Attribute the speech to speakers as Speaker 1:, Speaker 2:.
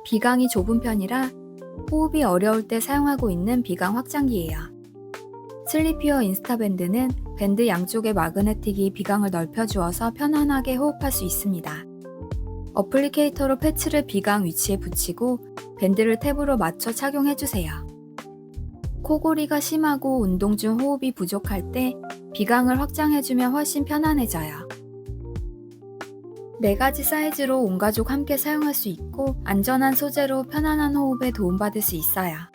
Speaker 1: 비강이 좁은 편이라 호흡이 어려울 때 사용하고 있는 비강 확장기예요. 슬리피어 인스타밴드는 밴드 양쪽의 마그네틱이 비강을 넓혀주어서 편안하게 호흡할 수 있습니다. 어플리케이터로 패치를 비강 위치에 붙이고 밴드를 탭으로 맞춰 착용해주세요. 코골이가 심하고 운동 중 호흡이 부족할 때 비강을 확장해주면 훨씬 편안해져요. 4가지 사이즈로 온 가족 함께 사용할 수 있고 안전한 소재로 편안한 호흡에 도움받을 수 있어요.